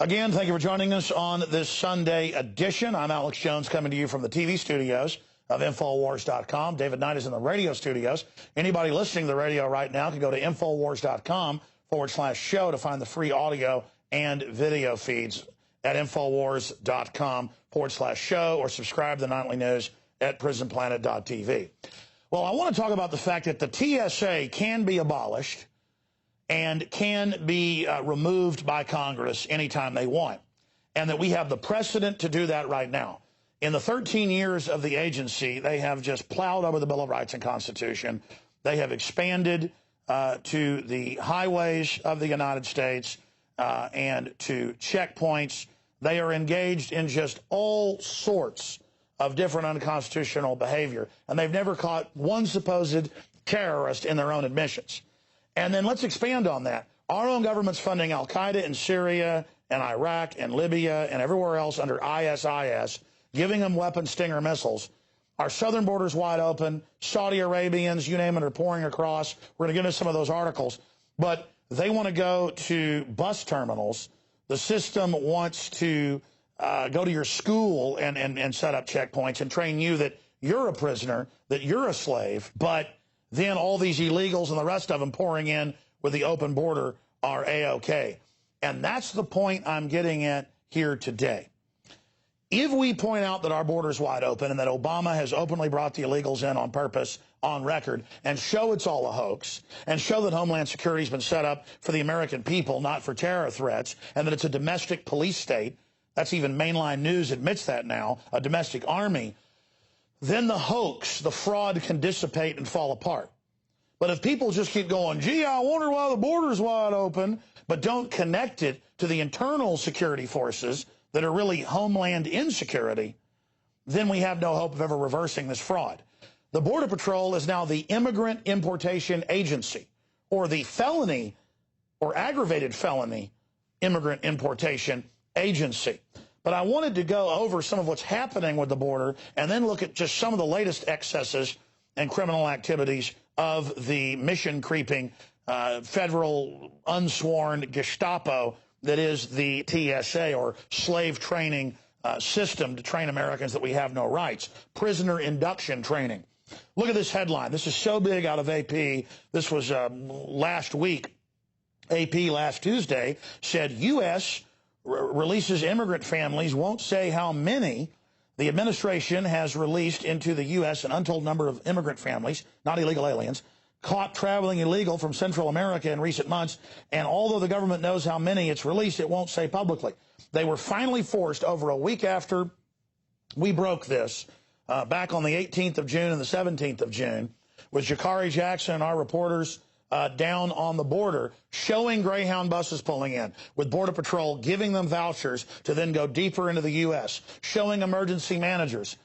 Again, thank you for joining us on this Sunday edition. I'm Alex Jones coming to you from the TV studios of Infowars.com. David Knight is in the radio studios. Anybody listening to the radio right now can go to Infowars.com/show to find the free audio and video feeds at Infowars.com/show or subscribe to the nightly news at PrisonPlanet.tv. Well, I want to talk about the fact that the TSA can be abolished and can be removed by Congress anytime they want, and that we have the precedent to do that right now. In the 13 years of the agency, they have just plowed over the Bill of Rights and Constitution. They have expanded to the highways of the United States and to checkpoints. They are engaged in just all sorts of different unconstitutional behavior, and they've never caught one supposed terrorist in their own admissions. And then let's expand on that. Our own government's funding al-Qaeda in Syria and Iraq and Libya and everywhere else under ISIS, giving them weapon Stinger missiles. Our southern border's wide open. Saudi Arabians, you name it, are pouring across. We're going to get into some of those articles. But they want to go to bus terminals. The system wants to go to your school and set up checkpoints and train you that you're a prisoner, that you're a slave, but then all these illegals and the rest of them pouring in with the open border are A-OK. And that's the point I'm getting at here today. If we point out that our border is wide open and that Obama has openly brought the illegals in on purpose, on record, and show it's all a hoax, and show that Homeland Security has been set up for the American people, not for terror threats, and that it's a domestic police state, that's even mainline news admits that now, a domestic army, then the hoax, the fraud can dissipate and fall apart. But if people just keep going, gee, I wonder why the border's wide open, but don't connect it to the internal security forces that are really homeland insecurity, then we have no hope of ever reversing this fraud. The Border Patrol is now the Immigrant Importation Agency, or the felony or aggravated felony immigrant importation agency. But I wanted to go over some of what's happening with the border and then look at just some of the latest excesses and criminal activities of the mission-creeping federal unsworn Gestapo that is the TSA, or slave training system to train Americans that we have no rights. Prisoner induction training. Look at this headline. This is so big out of AP. This was last week. AP last Tuesday said U.S. releases immigrant families, won't say how many. The administration has released into the U.S. an untold number of immigrant families, not illegal aliens, caught traveling illegal from Central America in recent months. And although the government knows how many it's released, it won't say publicly. They were finally forced over a week after we broke this, back on the 18th of June and the 17th of June, with Jakari Jackson and our reporters down on the border, showing Greyhound buses pulling in, with Border Patrol giving them vouchers to then go deeper into the U.S., showing emergency managers,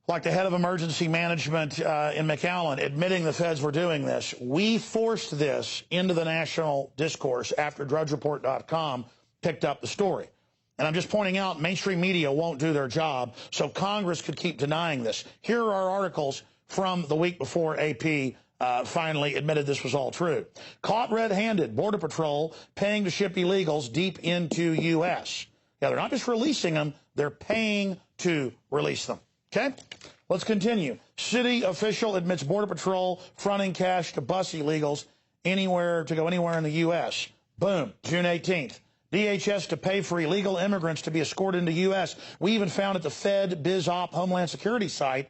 like the head of emergency management in McAllen, admitting the feds were doing this. We forced this into the national discourse after DrudgeReport.com picked up the story. And I'm just pointing out mainstream media won't do their job, so Congress could keep denying this. Here are our articles from the week before AP finally admitted this was all true. Caught red-handed, Border Patrol paying to ship illegals deep into U.S. Yeah, they're not just releasing them, they're paying to release them. Okay? Let's continue. City official admits Border Patrol fronting cash to bus illegals to go anywhere in the U.S. Boom, June 18th. DHS to pay for illegal immigrants to be escorted into U.S. We even found at the Fed BizOp Homeland Security site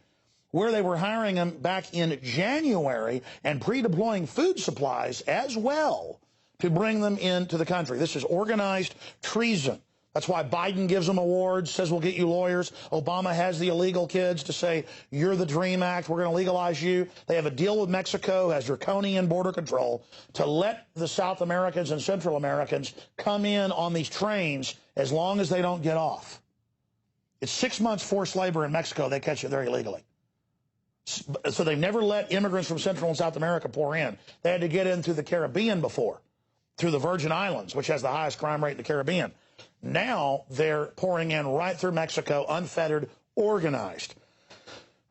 where they were hiring them back in January and pre-deploying food supplies as well to bring them into the country. This is organized treason. That's why Biden gives them awards, says we'll get you lawyers. Obama has the illegal kids to say, you're the DREAM Act, we're going to legalize you. They have a deal with Mexico, has draconian border control, to let the South Americans and Central Americans come in on these trains as long as they don't get off. It's 6 months forced labor in Mexico, they catch you there illegally. So they've never let immigrants from Central and South America pour in. They had to get in through the Caribbean before, through the Virgin Islands, which has the highest crime rate in the Caribbean. Now they're pouring in right through Mexico, unfettered, organized.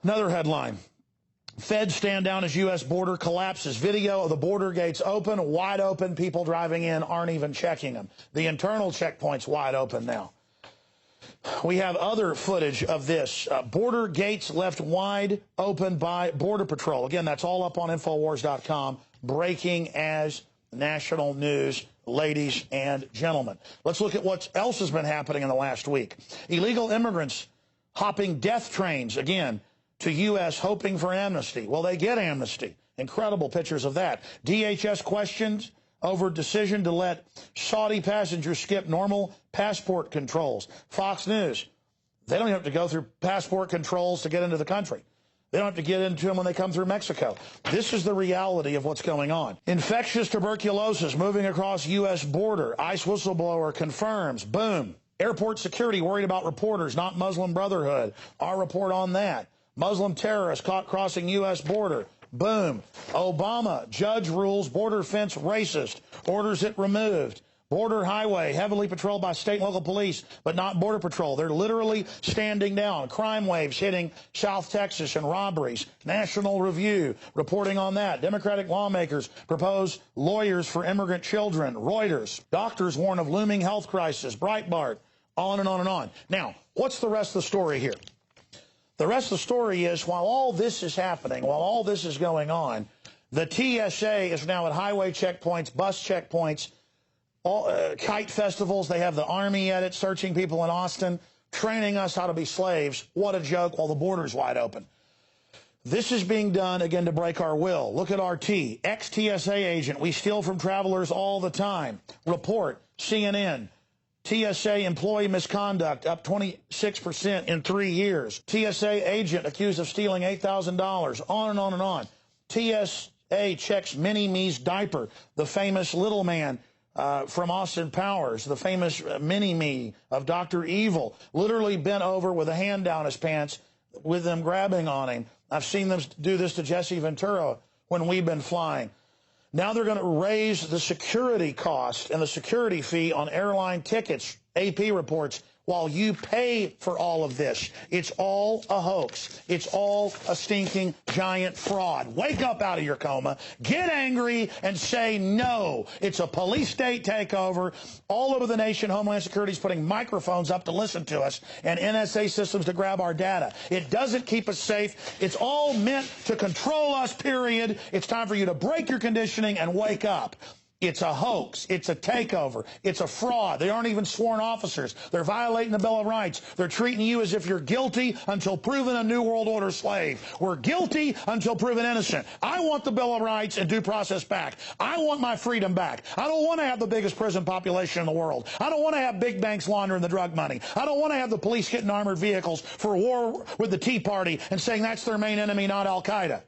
Another headline. Feds stand down as U.S. border collapses. Video of the border gates open, wide open. People driving in aren't even checking them. The internal checkpoint's wide open now. We have other footage of this. Border gates left wide open by Border Patrol. Again, that's all up on Infowars.com. Breaking as national news, ladies and gentlemen. Let's look at what else has been happening in the last week. Illegal immigrants hopping death trains, again, to U.S. hoping for amnesty. Well, they get amnesty. Incredible pictures of that. DHS questions over decision to let Saudi passengers skip normal passport controls. Fox News, they don't have to go through passport controls to get into the country. They don't have to get into them when they come through Mexico. This is the reality of what's going on. Infectious tuberculosis moving across U.S. border. ICE whistleblower confirms. Boom. Airport security worried about reporters, not Muslim Brotherhood. Our report on that. Muslim terrorists caught crossing U.S. border. Boom. Obama, judge rules border fence racist. Orders it removed. Border highway heavily patrolled by state and local police, but not Border Patrol. They're literally standing down. Crime waves hitting South Texas and robberies. National Review reporting on that. Democratic lawmakers propose lawyers for immigrant children. Reuters. Doctors warn of looming health crisis. Breitbart. On and on and on. Now, what's the rest of the story here? The rest of the story is, while all this is happening, while all this is going on, the TSA is now at highway checkpoints, bus checkpoints, kite festivals. They have the Army at it, searching people in Austin, training us how to be slaves. What a joke, while the border's wide open. This is being done, again, to break our will. Look at RT, ex-TSA agent. We steal from travelers all the time. Report, CNN. TSA employee misconduct up 26% in 3 years. TSA agent accused of stealing $8,000. On and on and on. TSA checks Mini-Me's diaper. The famous little man from Austin Powers, the famous Mini-Me of Dr. Evil, literally bent over with a hand down his pants with them grabbing on him. I've seen them do this to Jesse Ventura when we've been flying. Now they're going to raise the security cost and the security fee on airline tickets. AP reports, while you pay for all of this, it's all a hoax. It's all a stinking giant fraud. Wake up out of your coma, get angry, and say no. It's a police state takeover. All over the nation, Homeland Security is putting microphones up to listen to us and NSA systems to grab our data. It doesn't keep us safe. It's all meant to control us, period. It's time for you to break your conditioning and wake up. It's a hoax. It's a takeover. It's a fraud. They aren't even sworn officers. They're violating the Bill of Rights. They're treating you as if you're guilty until proven a New World Order slave. We're guilty until proven innocent. I want the Bill of Rights and due process back. I want my freedom back. I don't want to have the biggest prison population in the world. I don't want to have big banks laundering the drug money. I don't want to have the police getting armored vehicles for war with the Tea Party and saying that's their main enemy, not Al-Qaeda.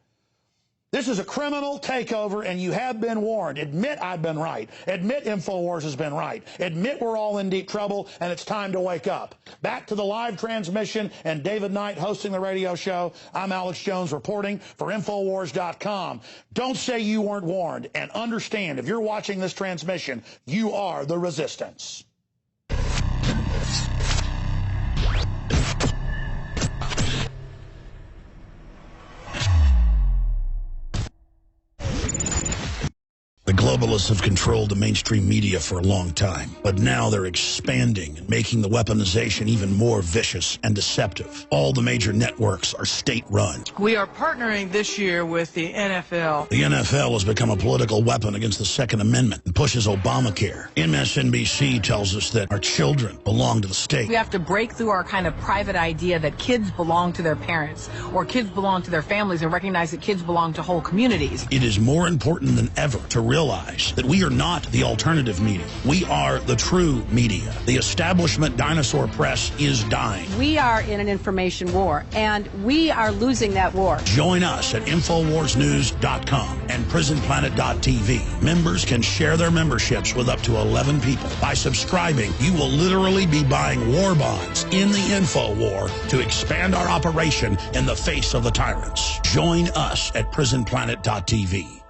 This is a criminal takeover, and you have been warned. Admit I've been right. Admit InfoWars has been right. Admit we're all in deep trouble, and it's time to wake up. Back to the live transmission and David Knight hosting the radio show. I'm Alex Jones reporting for Infowars.com. Don't say you weren't warned, and understand, if you're watching this transmission, you are the resistance. The globalists have controlled the mainstream media for a long time, but now they're expanding and making the weaponization even more vicious and deceptive. All the major networks are state-run. We are partnering this year with the NFL. The NFL has become a political weapon against the Second Amendment and pushes Obamacare. MSNBC tells us that our children belong to the state. We have to break through our kind of private idea that kids belong to their parents or kids belong to their families and recognize that kids belong to whole communities. It is more important than ever to realize that we are not the alternative media. We are the true media. The establishment dinosaur press is dying. We are in an information war, and we are losing that war. Join us at InfoWarsNews.com and PrisonPlanet.tv. Members can share their memberships with up to 11 people. By subscribing, you will literally be buying war bonds in the info war to expand our operation in the face of the tyrants. Join us at PrisonPlanet.tv.